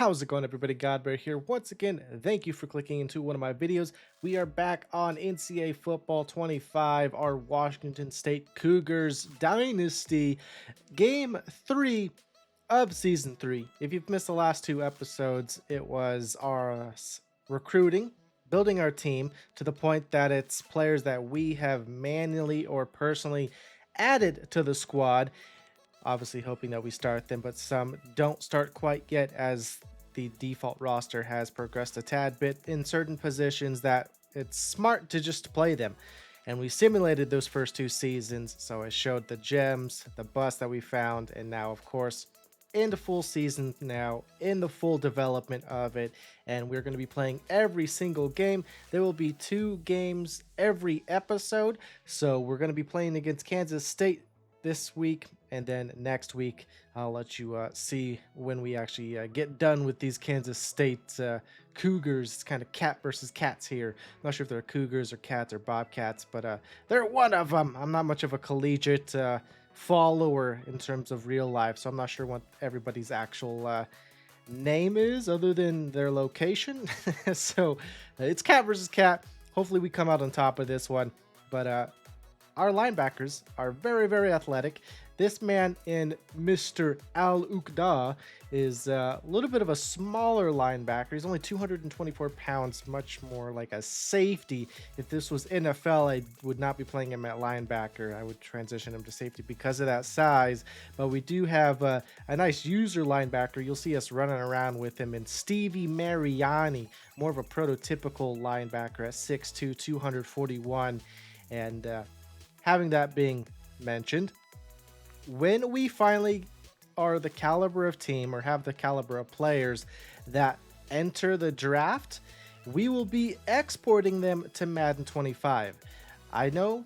How's it going, everybody? GodBaer here. Once again, thank you for clicking into one of my videos. We are back on NCAA Football 25, our Washington State Cougars Dynasty, Game 3 of Season 3. If you've missed the last two episodes, it was our recruiting, building our team to the point that it's players that we have manually or personally added to the squad, obviously hoping that we start them, but some don't start quite yet as the default roster has progressed a tad bit in certain positions that it's smart to just play them. And we simulated those first two seasons, so I showed the gems, the bust that we found, and now, of course, in the full season now, in the full development of it, and we're going to be playing every single game. There will be 2 games every episode, so we're going to be playing against Kansas State this week, and then next week I'll let you see when we actually get done with these Kansas State Cougars. It's kind of cat versus cats here. I'm not sure if they're Cougars or cats or Bobcats, but they're one of them. I'm not much of a collegiate follower in terms of real life, so I'm not sure what everybody's actual name is other than their location. So it's cat versus cat. Hopefully we come out on top of this one, but our linebackers are very, very athletic. This man in Mr. Al Ukda is a little bit of a smaller linebacker. He's only 224 pounds, much more like a safety. If this was NFL, I would not be playing him at linebacker. I would transition him to safety because of that size. But we do have a nice user linebacker. You'll see us running around with him in Stevie Mariani, more of a prototypical linebacker at 6'2", 241. And having that being mentioned, when we finally are the caliber of team or have the caliber of players that enter the draft, we will be exporting them to Madden 25. I know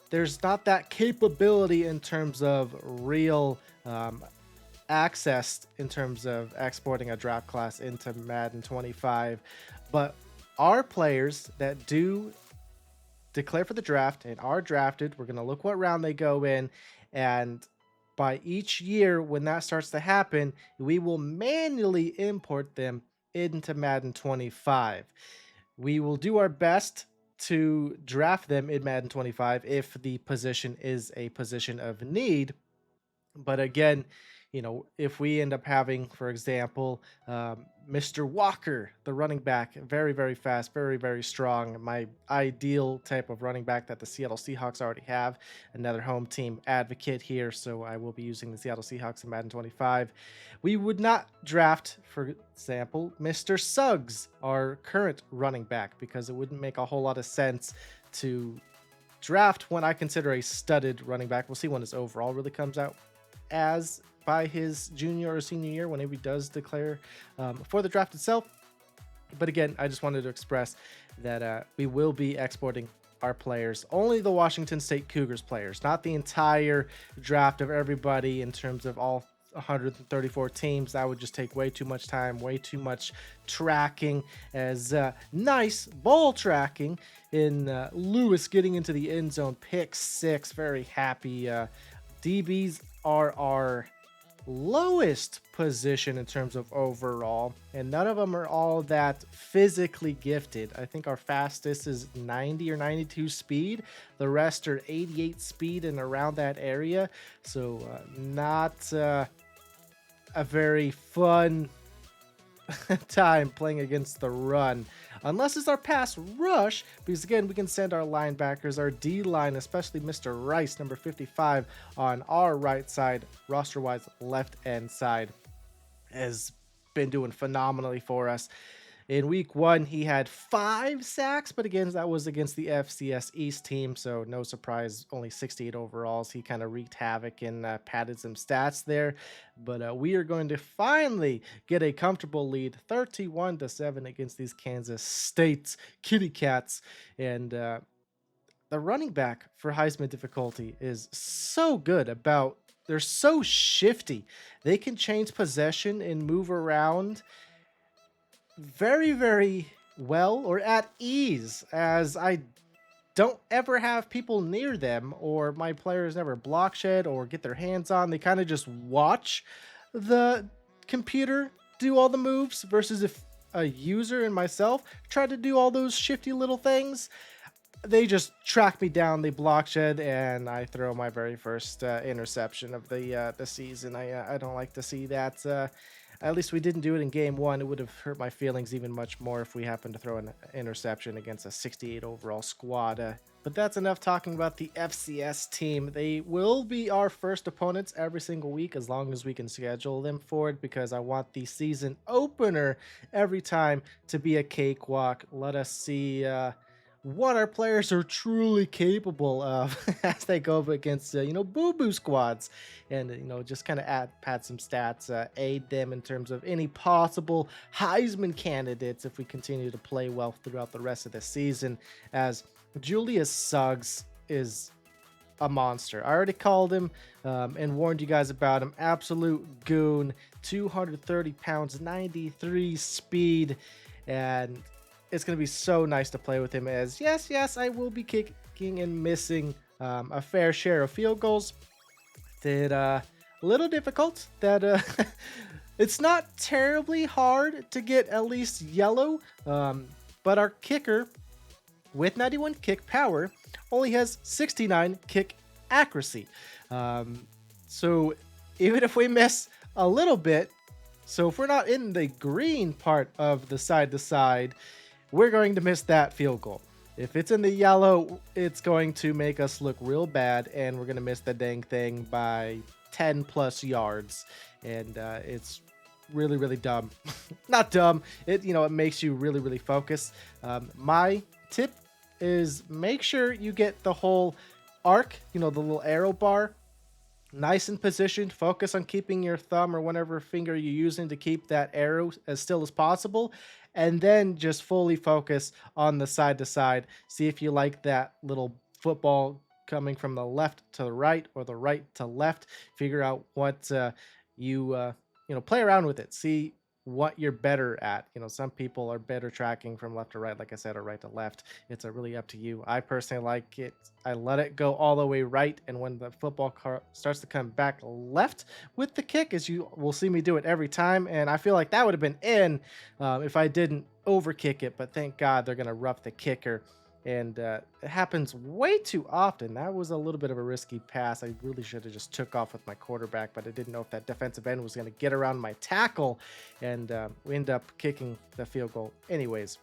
there's not that capability in terms of real access in terms of exporting a draft class into Madden 25, but our players that do declare for the draft and are drafted, we're going to look what round they go in, and by each year when that starts to happen, we will manually import them into Madden 25. We will do our best to draft them in Madden 25 if the position is a position of need, but again, if we end up having, for example, Mr. Walker, the running back, very, very fast, very, very strong, my ideal type of running back that the Seattle Seahawks already have, another home team advocate here, so I will be using the Seattle Seahawks in Madden 25. We would not draft, for example, Mr. Suggs, our current running back, because it wouldn't make a whole lot of sense to draft when I consider a studded running back. We'll see when his overall really comes out as by his junior or senior year, whenever he does declare for the draft itself. But again, I just wanted to express that we will be exporting our players, only the Washington State Cougars players, not the entire draft of everybody in terms of all 134 teams. That would just take way too much time, way too much tracking, as nice ball tracking in Lewis getting into the end zone, pick 6, very happy. DBs are our lowest position in terms of overall, and none of them are all that physically gifted. I think our fastest is 90 or 92 speed. The rest are 88 speed and around that area. So not a very fun time playing against the run, unless it's our pass rush, because again, we can send our linebackers, our D-line, especially Mr. Rice, number 55, on our right side, roster-wise left end side, has been doing phenomenally for us. In week 1, he had 5 sacks, but again, that was against the FCS East team, so no surprise, only 68 overalls. He kind of wreaked havoc and padded some stats there, but we are going to finally get a comfortable lead, 31-7 against these Kansas State Kitty Cats, and the running back for Heisman difficulty is so good about, they're so shifty. They can change possession and move around very, very well, or at ease, as I don't ever have people near them, or my players never block shed or get their hands on. They kind of just watch the computer do all the moves versus if a user and myself tried to do all those shifty little things. They just track me down, they block shed, and I throw my very first interception of the season. I don't like to see that. At least we didn't do it in game one. It would have hurt my feelings even much more if we happened to throw an interception against a 68 overall squad. But that's enough talking about the FCS team. They will be our first opponents every single week as long as we can schedule them for it, because I want the season opener every time to be a cakewalk. Let us see what our players are truly capable of as they go up against boo-boo squads, and just kind of pad some stats, aid them in terms of any possible Heisman candidates if we continue to play well throughout the rest of the season, as Julius Suggs is a monster. I already called him and warned you guys about him. Absolute goon, 230 pounds, 93 speed, and it's going to be so nice to play with him, as yes, I will be kicking and missing a fair share of field goals. A little difficult. It's not terribly hard to get at least yellow, but our kicker with 91 kick power only has 69 kick accuracy. So even if we miss a little bit, so if we're not in the green part of the side to side, we're going to miss that field goal. If it's in the yellow, it's going to make us look real bad, and we're going to miss the dang thing by 10 plus yards. And it's really, really dumb. Not dumb. It makes you really, really focus. My tip is make sure you get the whole arc, the little arrow bar, nice and positioned. Focus on keeping your thumb or whatever finger you're using to keep that arrow as still as possible, and then just fully focus on the side to side. See if you like that little football coming from the left to the right or the right to left. Figure out what you play around with it. See what you're better at. Some people are better tracking from left to right, like I said, or right to left. It's really up to you. I personally like it. I let it go all the way right, and when the football starts to come back left with the kick, as you will see me do it every time, and I feel like that would have been in if I didn't overkick it, but thank God they're going to rough the kicker. And it happens way too often. That was a little bit of a risky pass. I really should have just took off with my quarterback, but I didn't know if that defensive end was going to get around my tackle, and we end up kicking the field goal anyways.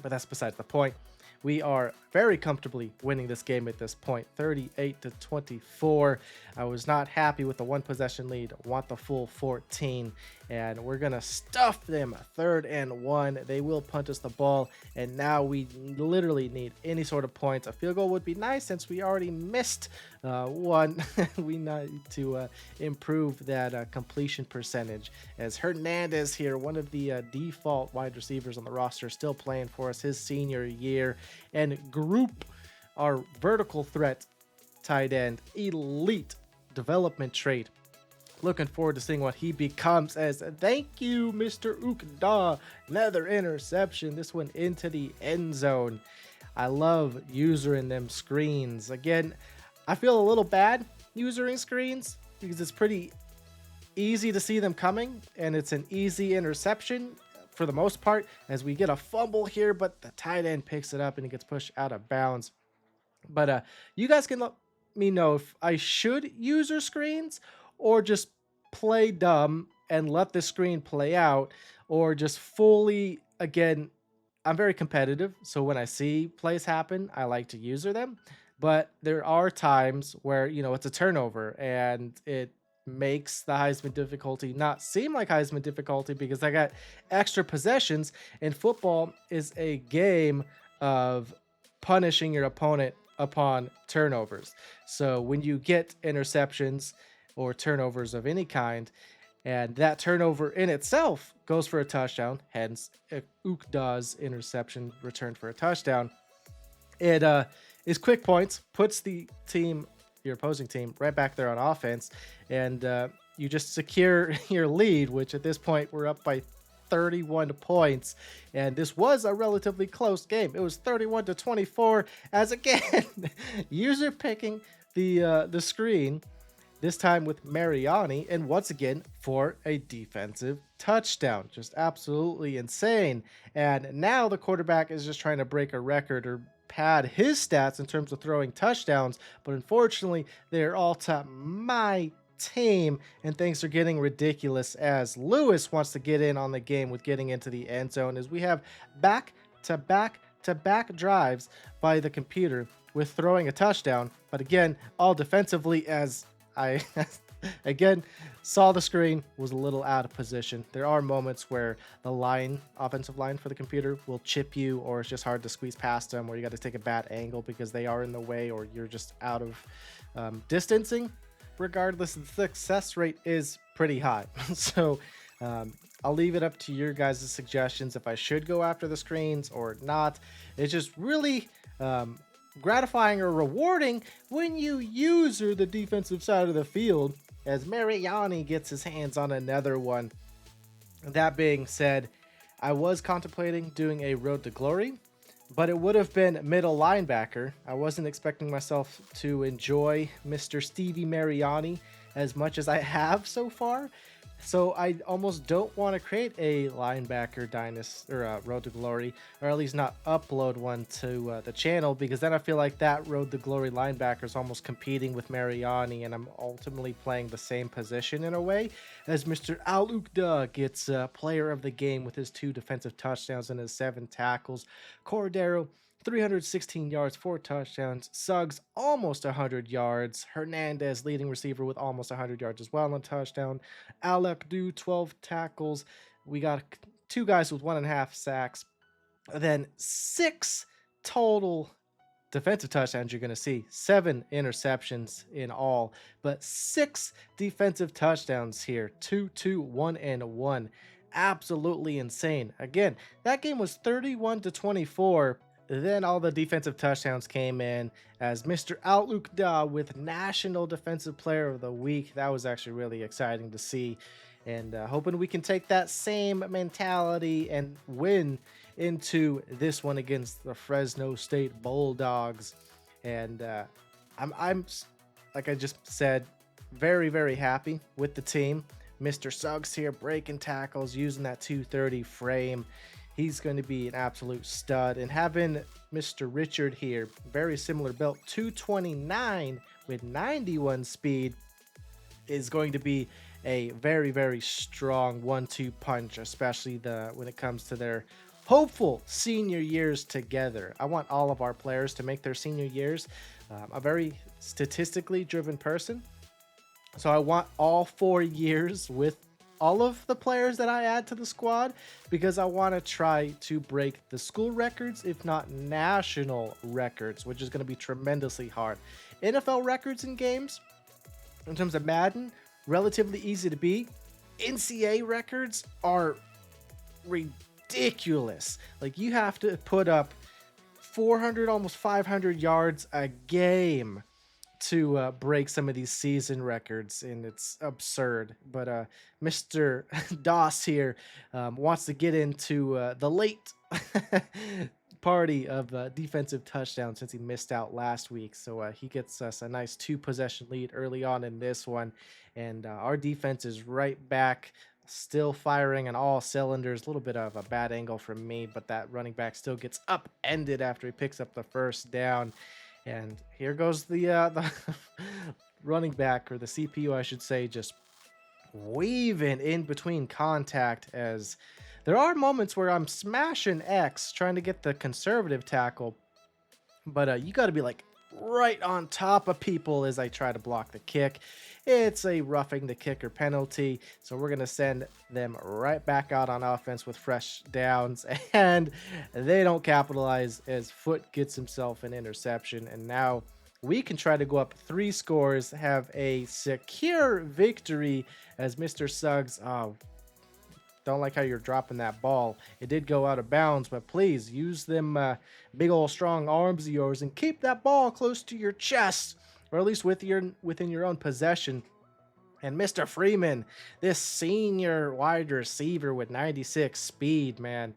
But that's besides the point. We are very comfortably winning this game at this point, 38-24. I was not happy with the one possession lead. I want the full 14, and we're going to stuff them 3rd and 1. They will punt us the ball, and now we literally need any sort of points. A field goal would be nice since we already missed one. We need to improve that completion percentage, as Hernandez here, one of the default wide receivers on the roster, still playing for us his senior year, and Group, our vertical threat tight end, elite development trait. Looking forward to seeing what he becomes, as thank you, Mr. Ukda. Another interception, this one into the end zone. I love usering them screens. Again, I feel a little bad using screens because it's pretty easy to see them coming, and it's an easy interception for the most part, as we get a fumble here, but the tight end picks it up and it gets pushed out of bounds. But you guys can let me know if I should use your screens, or just play dumb and let the screen play out, or just fully, again, I'm very competitive, so when I see plays happen, I like to user them. But there are times where, it's a turnover, and it makes the Heisman difficulty not seem like Heisman difficulty, because I got extra possessions, and football is a game of punishing your opponent upon turnovers. So when you get interceptions or turnovers of any kind, and that turnover in itself goes for a touchdown, hence Ukda's interception returned for a touchdown, it is quick points, puts your opposing team right back there on offense, and you just secure your lead, which at this point we're up by 31 points, and this was a relatively close game. It was 31-24, as again, user picking the screen this time with Mariani, and once again for a defensive touchdown. Just absolutely insane. And now the quarterback is just trying to break a record or pad his stats in terms of throwing touchdowns, but unfortunately, they're all to my team, and things are getting ridiculous as Lewis wants to get in on the game with getting into the end zone as we have back to back to back drives by the computer with throwing a touchdown, but again, all defensively as I again saw the screen was a little out of position. There are moments where the offensive line for the computer will chip you, or it's just hard to squeeze past them, or you got to take a bad angle because they are in the way, or you're just out of distancing. Regardless, the success rate is pretty high. So I'll leave it up to your guys' suggestions if I should go after the screens or not. It's just really gratifying or rewarding when you use the defensive side of the field, as Mariani gets his hands on another one. That being said, I was contemplating doing a Road to Glory, but it would have been middle linebacker. I wasn't expecting myself to enjoy Mr. Stevie Mariani as much as I have so far. So I almost don't want to create a linebacker dynasty or a Road to Glory, or at least not upload one to the channel, because then I feel like that Road to Glory linebacker is almost competing with Mariani, and I'm ultimately playing the same position in a way, as Mr. Alukda gets player of the game with his 2 defensive touchdowns and his 7 tackles. Cordero, 316 yards, 4 touchdowns. Suggs, almost 100 yards. Hernandez, leading receiver with almost 100 yards as well on a touchdown. Alec Do, 12 tackles. We got 2 guys with 1.5 sacks. Then 6 total defensive touchdowns you're going to see. 7 interceptions in all, but 6 defensive touchdowns here. 2, 1, and 1. Absolutely insane. Again, that game was 31-24. Then all the defensive touchdowns came in as Mr. Alukda with National Defensive Player of the Week. That was actually really exciting to see, and hoping we can take that same mentality and win into this one against the Fresno State Bulldogs. And I'm like I just said, very, very happy with the team. Mr. Suggs here breaking tackles, using that 230 frame. He's going to be an absolute stud. And having Mr. Richard here, very similar build, 229 with 91 speed, is going to be a very, very strong 1-2 punch, especially when it comes to their hopeful senior years together. I want all of our players to make their senior years. A very statistically driven person, so I want all 4 years with all of the players that I add to the squad, because I want to try to break the school records, if not national records, which is going to be tremendously hard. NFL records in games, in terms of Madden, relatively easy to beat. NCAA records are ridiculous. Like, you have to put up 400, almost 500 yards a game to break some of these season records, and it's absurd. But Mr. Doss here wants to get into the late party of defensive touchdowns since he missed out last week. So he gets us a nice 2-possession lead early on in this one, and our defense is right back, still firing on all cylinders. A little bit of a bad angle from me, but that running back still gets upended after he picks up the first down. And here goes the running back, or the CPU, I should say, just weaving in between contact, as there are moments where I'm smashing X trying to get the conservative tackle, but you got to be like right on top of people as I try to block the kick. It's a roughing the kicker penalty, so we're going to send them right back out on offense with fresh downs, and they don't capitalize as Foot gets himself an interception, and now we can try to go up 3 scores, have a secure victory as Mr. Suggs, don't like how you're dropping that ball. It did go out of bounds, but please use them big old strong arms of yours and keep that ball close to your chest, or at least within your own possession. And Mr. Freeman, this senior wide receiver with 96 speed, man.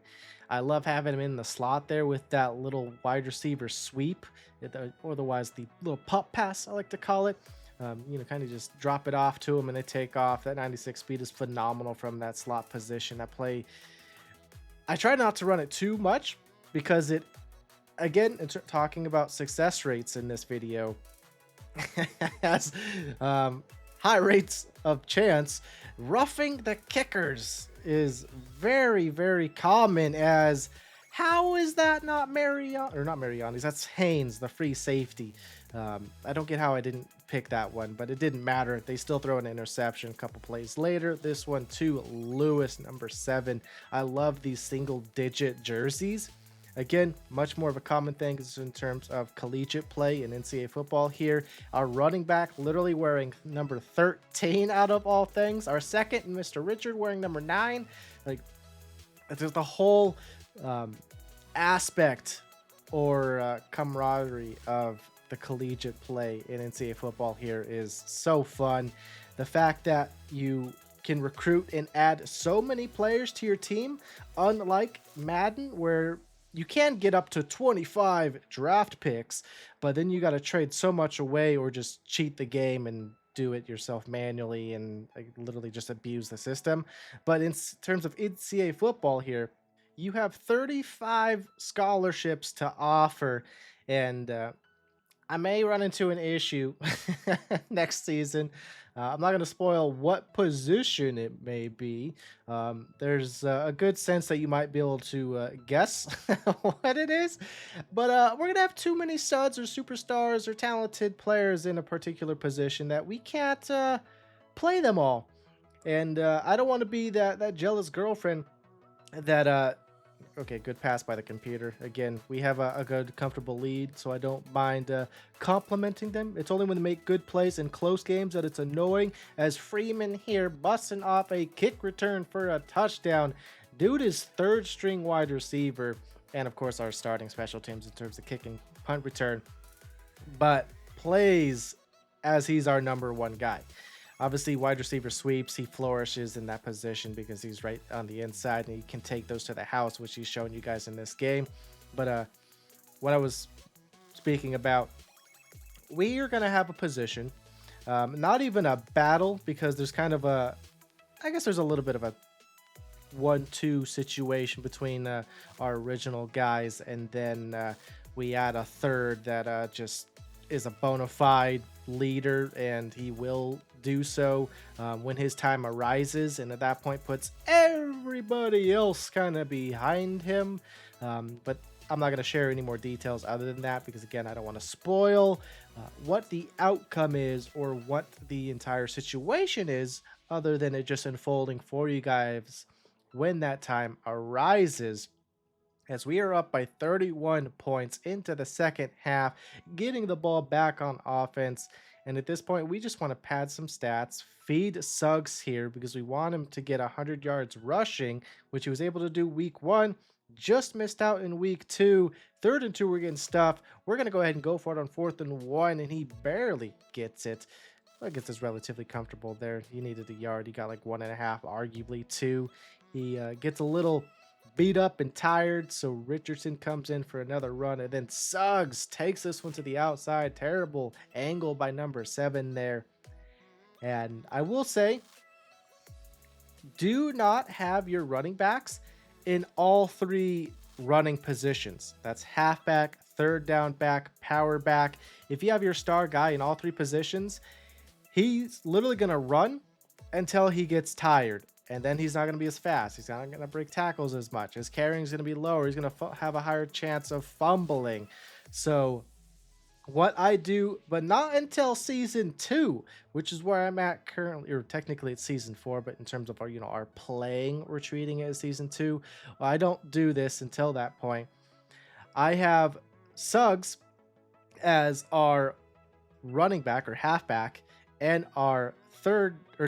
I love having him in the slot there with that little wide receiver sweep, or otherwise the little pop pass, I like to call it. Kind of just drop it off to them and they take off. That 96 speed is phenomenal from that slot position. That play, I try not to run it too much because it, again, talking about success rates in this video, has high rates of chance. Roughing the kickers is very, very common. As how is that not Mariani, or not Mariani's? That's Haynes, the free safety. I don't get how I didn't pick that one, but it didn't matter. They still throw an interception a couple plays later. This one to Lewis, number 7. I love these single-digit jerseys. Again, much more of a common thing is in terms of collegiate play in NCAA football here. Our running back literally wearing number 13 out of all things. Our second, Mr. Richard, wearing number 9. Like, there's the whole aspect or camaraderie of the collegiate play in NCAA football here is so fun. The fact that you can recruit and add so many players to your team, unlike Madden, where you can get up to 25 draft picks, but then you got to trade so much away or just cheat the game and do it yourself manually and literally just abuse the system. But in terms of NCAA football here, you have 35 scholarships to offer, and I may run into an issue next season. I'm not going to spoil what position it may be. There's a good sense that you might be able to guess what it is. But we're going to have too many studs or superstars or talented players in a particular position that we can't play them all. And I don't want to be that jealous girlfriend that okay, good pass by the computer. Again, we have a good, comfortable lead, so I don't mind complimenting them. It's only when they make good plays in close games that it's annoying, as Freeman here busting off a kick return for a touchdown. Dude is third string wide receiver, and of course our starting special teams in terms of kicking punt return, but plays as he's our number 1 guy. Obviously, wide receiver sweeps, he flourishes in that position because he's right on the inside and he can take those to the house, which he's showing you guys in this game. But what I was speaking about, we are going to have a position, not even a battle, because there's kind of a, I guess there's a little bit of a 1-2 situation between our original guys, and then we add a third that just is a bona fide leader, and he will do so when his time arises, and at that point puts everybody else kind of behind him. But I'm not going to share any more details other than that, because again, I don't want to spoil what the outcome is or what the entire situation is, other than it just unfolding for you guys when that time arises. As we are up by 31 points into the second half, getting the ball back on offense. And at this point, we just want to pad some stats, feed Suggs here, because we want him to get 100 yards rushing, which he was able to do week 1, just missed out in week 2. 3rd and 2, we're getting stuffed. We're going to go ahead and go for it on 4th and 1, and he barely gets it. I guess it's relatively comfortable there. He needed a yard. He got like 1.5, arguably 2. He gets a little beat up and tired, so Richardson comes in for another run, and then Suggs takes this one to the outside. Terrible angle by number 7 there. And I will say, do not have your running backs in all 3 running positions. That's halfback, third down back, power back. If you have your star guy in all 3 positions, he's literally going to run until he gets tired. And then he's not going to be as fast. He's not going to break tackles as much. His carrying is going to be lower. He's going to have a higher chance of fumbling. So what I do, but not until season 2, which is where I'm at currently, or technically it's season 4, but in terms of our, our playing, we're treating it as season 2. Well, I don't do this until that point. I have Suggs as our running back or halfback, and our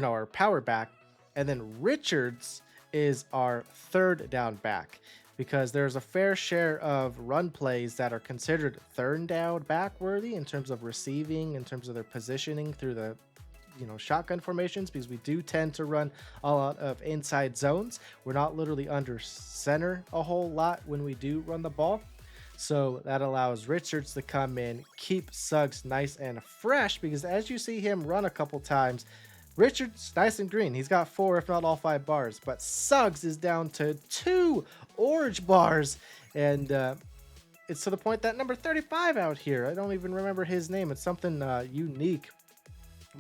our power back. And then Richards is our third down back, because there's a fair share of run plays that are considered third down back worthy in terms of receiving, in terms of their positioning through the shotgun formations, because we do tend to run a lot of inside zones. We're not literally under center a whole lot when we do run the ball. So that allows Richards to come in, keep Suggs nice and fresh, because as you see him run a couple times, Richards nice and green. He's got 4, if not all 5 bars, but Suggs is down to 2 orange bars. And it's to the point that number 35 out here, I don't even remember his name. It's something unique,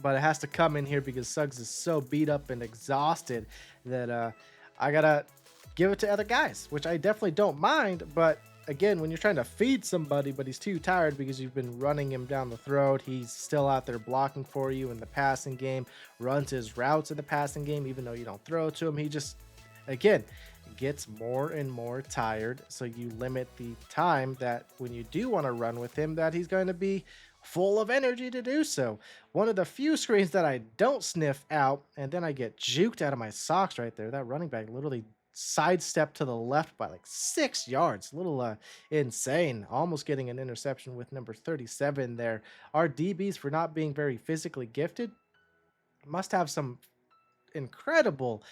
but it has to come in here because Suggs is so beat up and exhausted that I gotta give it to other guys, which I definitely don't mind. But again, when you're trying to feed somebody, but he's too tired because you've been running him down the throat, he's still out there blocking for you in the passing game, runs his routes in the passing game, even though you don't throw to him. He just, again, gets more and more tired. So you limit the time that when you do want to run with him, that he's going to be full of energy to do so. One of the few screens that I don't sniff out, and then I get juked out of my socks right there. That running back literally sidestepped to the left by like 6 yards. A little insane. Almost getting an interception with number 37 there. Our DBs, for not being very physically gifted, must have some incredible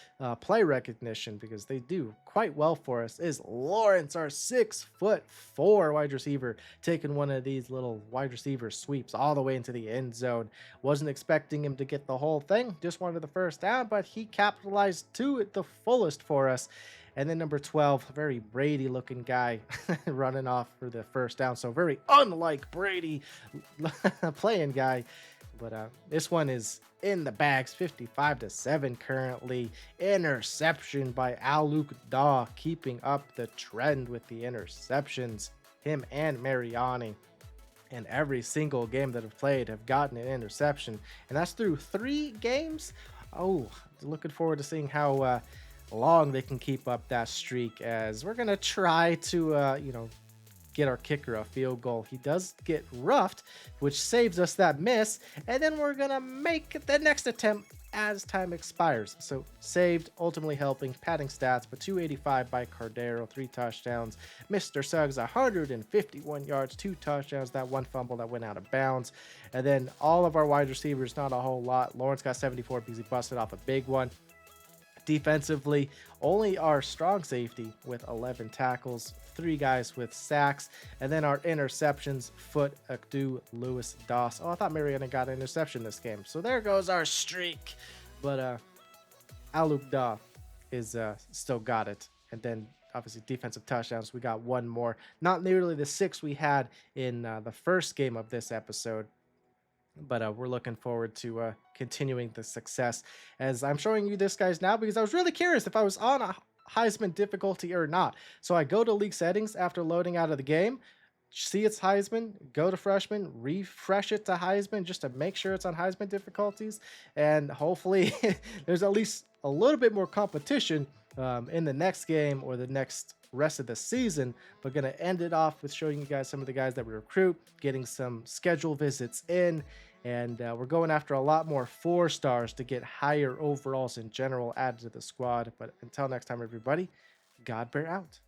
play recognition, because they do quite well for us. Is Lawrence, our 6'4" wide receiver, taking one of these little wide receiver sweeps all the way into the end zone. Wasn't expecting him to get the whole thing, just wanted the first down, but he capitalized to it the fullest for us. And then number 12, very Brady looking guy, running off for the first down. So very unlike Brady playing guy. But this one is in the bags, 55-7 currently. Interception by Aluk Daw, keeping up the trend with the interceptions. Him and Mariani, and every single game that have played have gotten an interception, and that's through 3 games. Oh, looking forward to seeing how long they can keep up that streak, as we're gonna try to get our kicker a field goal. He does get roughed, which saves us that miss, and then we're gonna make the next attempt as time expires. So saved, ultimately helping, padding stats, but 285 by Cardero, 3 touchdowns. Mr. Suggs, 151 yards, 2 touchdowns, that 1 fumble that went out of bounds. And then all of our wide receivers, not a whole lot. Lawrence got 74 because he busted off a big one. Defensively, only our strong safety with 11 tackles, 3 guys with sacks, and then our interceptions, Foot, Akdu, Lewis, Doss. Oh, I thought Mariana got an interception this game. So there goes our streak. But Aluk Daw is still got it. And then obviously defensive touchdowns, we got 1 more. Not nearly the 6 we had in the first game of this episode. But we're looking forward to continuing the success, as I'm showing you this guys now because I was really curious if I was on a Heisman difficulty or not. So I go to league settings after loading out of the game, see it's Heisman, go to freshman, refresh it to Heisman just to make sure it's on Heisman difficulties, and hopefully there's at least a little bit more competition in the next game or the next rest of the season. But gonna end it off with showing you guys some of the guys that we recruit, getting some schedule visits in, and we're going after a lot more 4 stars to get higher overalls in general added to the squad. But until next time, everybody, GodBaer out.